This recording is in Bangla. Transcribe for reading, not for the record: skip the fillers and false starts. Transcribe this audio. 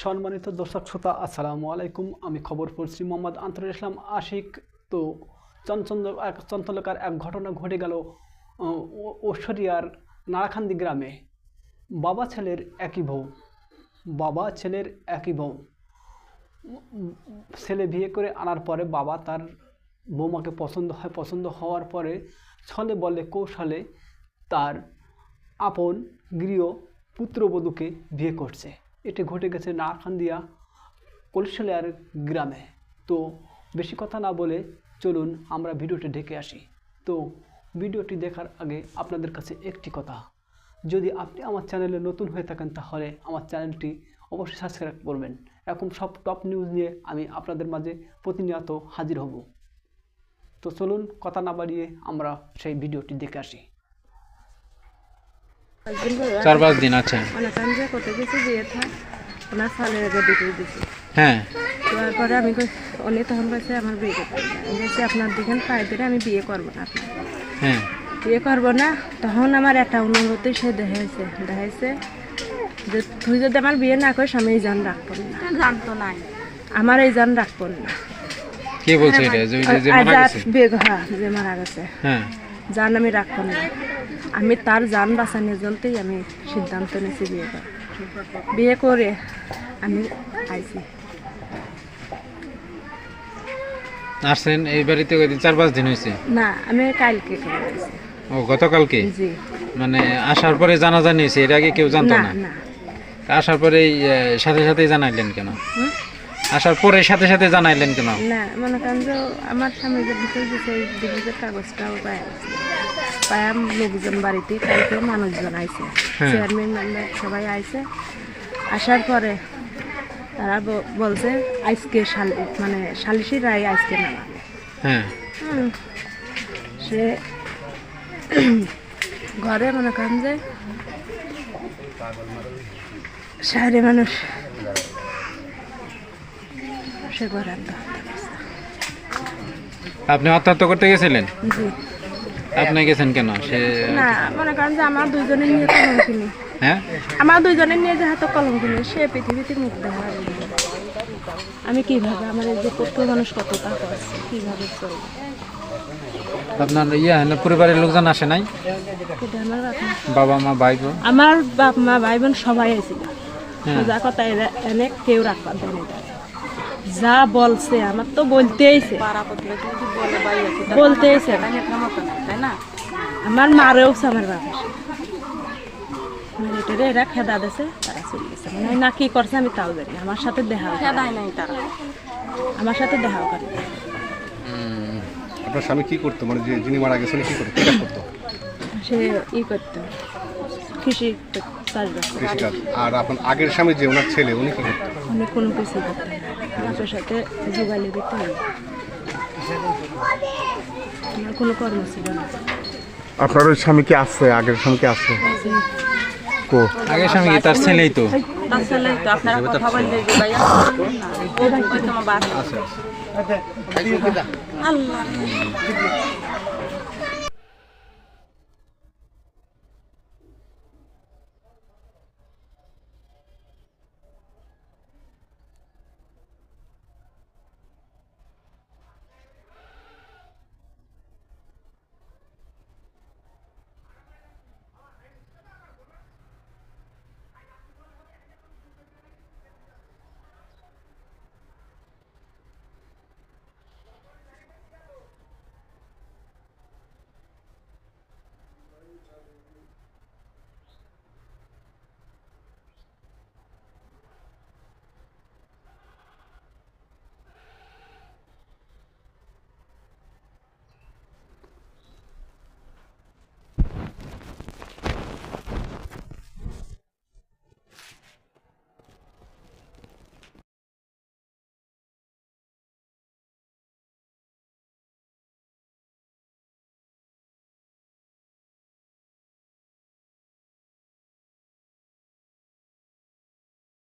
সম্মানিত দর্শক শ্রোতা আসসালামু আলাইকুম। আমি খবর পড়ছি মোহাম্মদ আন্তর ইসলাম আশিক। তো চঞ্চলকার এক ঘটনা ঘটে গেল ঐশ্বরিয়ার নারাখান্দি গ্রামে। বাবা ছেলের একই বউ। ছেলে বিয়ে করে আনার পরে বাবা তার বৌমাকে পছন্দ হওয়ার পরে ছলে বলে কৌশলে তার আপন গৃহ পুত্রবধূকে বিয়ে করছে। এটি ঘটে গেছে নারাখান্দিয়া কলসিয়ার গ্রামে। তো বেশি কথা না বলে চলুন আমরা ভিডিওটি দেখে আসি। তো ভিডিওটি দেখার আগে আপনাদের কাছে একটি কথা, যদি আপনি আমার চ্যানেলে নতুন হয়ে থাকেন তাহলে আমার চ্যানেলটি অবশ্যই সাবস্ক্রাইব করবেন। এরকম সব টপ নিউজ নিয়ে আমি আপনাদের মাঝে প্রতিনিয়ত হাজির হব। তো চলুন কথা না বাড়িয়ে আমরা সেই ভিডিওটি দেখে আসি। 4-5 দিন আছে। হ্যাঁ, তারপরে আমি উনি তখন বলছে আমার বিয়ে করতে বলছি আপনার দিকে পায়ে ধরে আমি বিয়ে করবো না, হ্যাঁ বিয়ে করবো না। তখন আমার একটা অনুভূতি সে দেখাইছে যে তুই যদি আমার বিয়ে না করিস আমি এই জান রাখবো না, জানতো না আমার এই জান রাখবো না। কে বলছে এটা? যে মারা গেছে? যে মারা গেছে, হ্যাঁ, জান আমি রাখবো না। আমি তার জান বাঁচানোর জন্যই আমি সিদ্ধান্ত নিয়েছি বিয়ে করে আমি আইছি। আসছেন এই বাড়িতে কয়দিন? 4-5 দিন হয়েছে? না, আমি কালকে করে আইছি। ও, গতকালকে? জি। মানে আসার পরে জানাজানি হয়েছে, এর আগে কেউ জানতো না? না। আসার পরে সাথে জানাইলেন কেন? আসার পরে সাথে জানাইলেন কেন? না, মনে করেন যে আমার স্বামী যে ভিতরে দিচ্ছে ডিভোর্সের কাগজটাও পায় লোকজন বাড়িতে কালকে মানুষজন আইছে, চেয়ারম্যান মেম্বার সবাই আইছে। আসার পরে তারা বলছে আজকে মানে সালিশি রায় আজকে নামাবে। হ্যাঁ, সে ঘরে মনে করেন যে শহরে মানুষ সে ঘরে আপনি আত্মহত্যা করতে গেছিলেন? জি। আপনি গেছেন কেন? সে না, মনে করেন যে আমার দুইজনের নিয়ে কলম কিনি, হ্যাঁ, আমার দুইজনের নিয়ে যে হাতে কলম কিনি, সে পৃথিবীতে মুখ দেখা আমি কিভাবে আমার এই যে পুত্র মানুষ কতটা করছে কিভাবে চলবে? আপনার পরিবারের লোকজন আসে নাই? বাবা মা ভাই বোন? আমার বাপ মা ভাই বোন সবাই আছে, যা কথা এনে কেউ রাখবার দেয়, যা বলছে আমার তো বলতেইছে আমার মারেও আমার বাবা এরা খেদা দিয়েছে, তারা চলে গেছে। মানে না কি করছে আমি তাও জানি, আমার সাথে দেখা নাই, তারা আমার সাথে দেখাও করে। আপনার স্বামী কি করতো? মানে যিনি মারা গেছেন কি করতো? সে করতো কৃষি চাষবাস। আর আপনার আগের স্বামী যে ওনার ছেলে, উনি কি করতো? উনি কোনো কিছু করতেন না, মাছের সাথে যোগালি দিত, আমার কোনো কর্ম ছিল না। আপনার ওই স্বামী কি আছে? আগের স্বামী কি আছে? আগের স্বামী কি তার ছেলেই তো? আপনারা কথা বললে যে ভাইয়া ওই তোমার বাস আল্লাহ